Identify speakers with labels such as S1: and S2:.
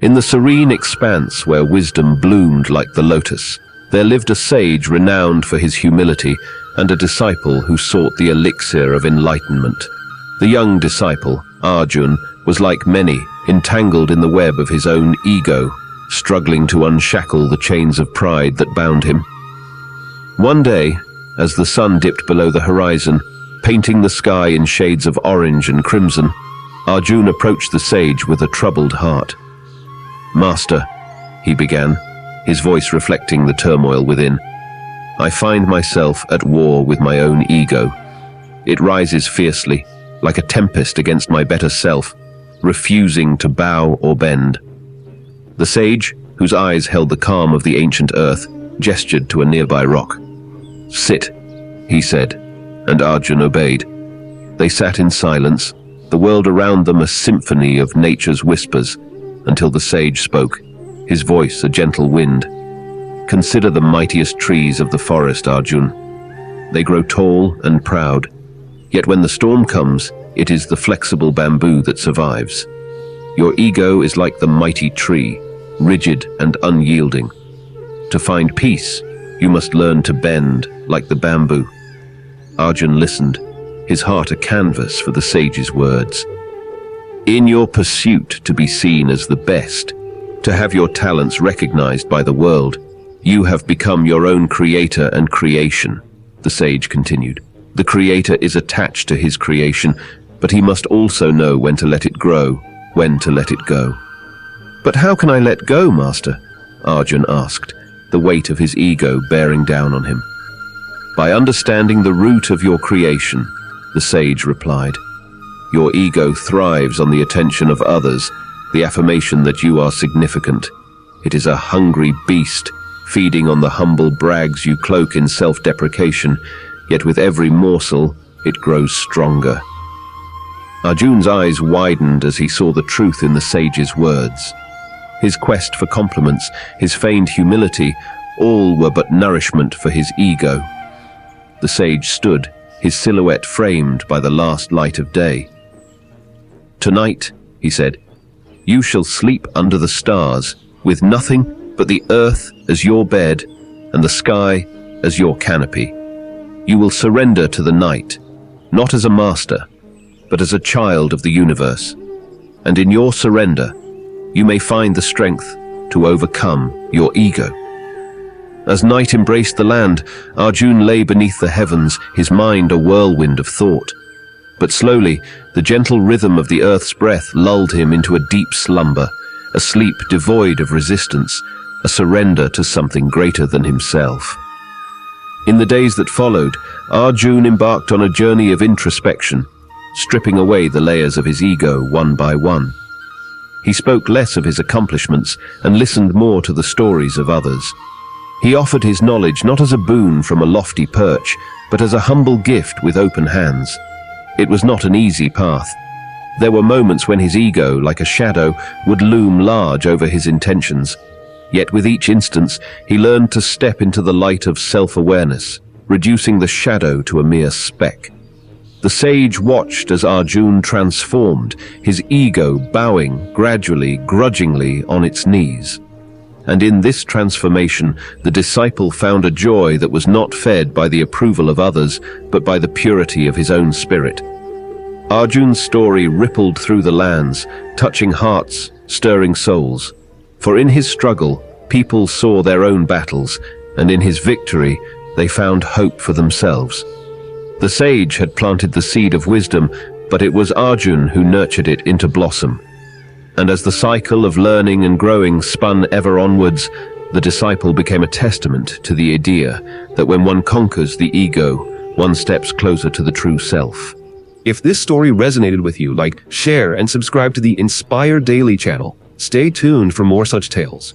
S1: In the serene expanse where wisdom bloomed like the lotus, there lived a sage renowned for his humility and a disciple who sought the elixir of enlightenment. The young disciple, Arjun, was like many, entangled in the web of his own ego, struggling to unshackle the chains of pride that bound him. One day, as the sun dipped below the horizon, painting the sky in shades of orange and crimson, Arjun approached the sage with a troubled heart. "Master," he began, his voice reflecting the turmoil within, "I find myself at war with my own ego. It rises fiercely, like a tempest against my better self, refusing to bow or bend." The sage, whose eyes held the calm of the ancient earth, gestured to a nearby rock. "Sit," he said, and Arjun obeyed. They sat in silence, the world around them a symphony of nature's whispers, until the sage spoke, his voice a gentle wind. "Consider the mightiest trees of the forest, Arjun. They grow tall and proud, yet when the storm comes, it is the flexible bamboo that survives. Your ego is like the mighty tree, rigid and unyielding. To find peace, you must learn to bend like the bamboo." Arjun listened, his heart a canvas for the sage's words. "In your pursuit to be seen as the best, to have your talents recognized by the world, you have become your own creator and creation," the sage continued. "The creator is attached to his creation, but he must also know when to let it grow, when to let it go." "But how can I let go, Master?" Arjun asked, the weight of his ego bearing down on him. "By understanding the root of your creation," the sage replied. "Your ego thrives on the attention of others, the affirmation that you are significant. It is a hungry beast, feeding on the humble brags you cloak in self-deprecation, yet with every morsel, it grows stronger." Arjun's eyes widened as he saw the truth in the sage's words. His quest for compliments, his feigned humility, all were but nourishment for his ego. The sage stood, his silhouette framed by the last light of day. "Tonight," he said, "you shall sleep under the stars, with nothing but the earth as your bed and the sky as your canopy. You will surrender to the night, not as a master, but as a child of the universe. And in your surrender, you may find the strength to overcome your ego." As night embraced the land, Arjun lay beneath the heavens, his mind a whirlwind of thought. But slowly, the gentle rhythm of the earth's breath lulled him into a deep slumber, a sleep devoid of resistance, a surrender to something greater than himself. In the days that followed, Arjun embarked on a journey of introspection, stripping away the layers of his ego one by one. He spoke less of his accomplishments and listened more to the stories of others. He offered his knowledge not as a boon from a lofty perch, but as a humble gift with open hands. It was not an easy path. There were moments when his ego, like a shadow, would loom large over his intentions. Yet with each instance, he learned to step into the light of self-awareness, reducing the shadow to a mere speck. The sage watched as Arjun transformed, his ego bowing gradually, grudgingly on its knees. And in this transformation, the disciple found a joy that was not fed by the approval of others, but by the purity of his own spirit. Arjun's story rippled through the lands, touching hearts, stirring souls. For in his struggle, people saw their own battles, and in his victory, they found hope for themselves. The sage had planted the seed of wisdom, but it was Arjun who nurtured it into blossom. And as the cycle of learning and growing spun ever onwards, the disciple became a testament to the idea that when one conquers the ego, one steps closer to the true self.
S2: If this story resonated with you, like, share, and subscribe to the Inspire Daily channel. Stay tuned for more such tales.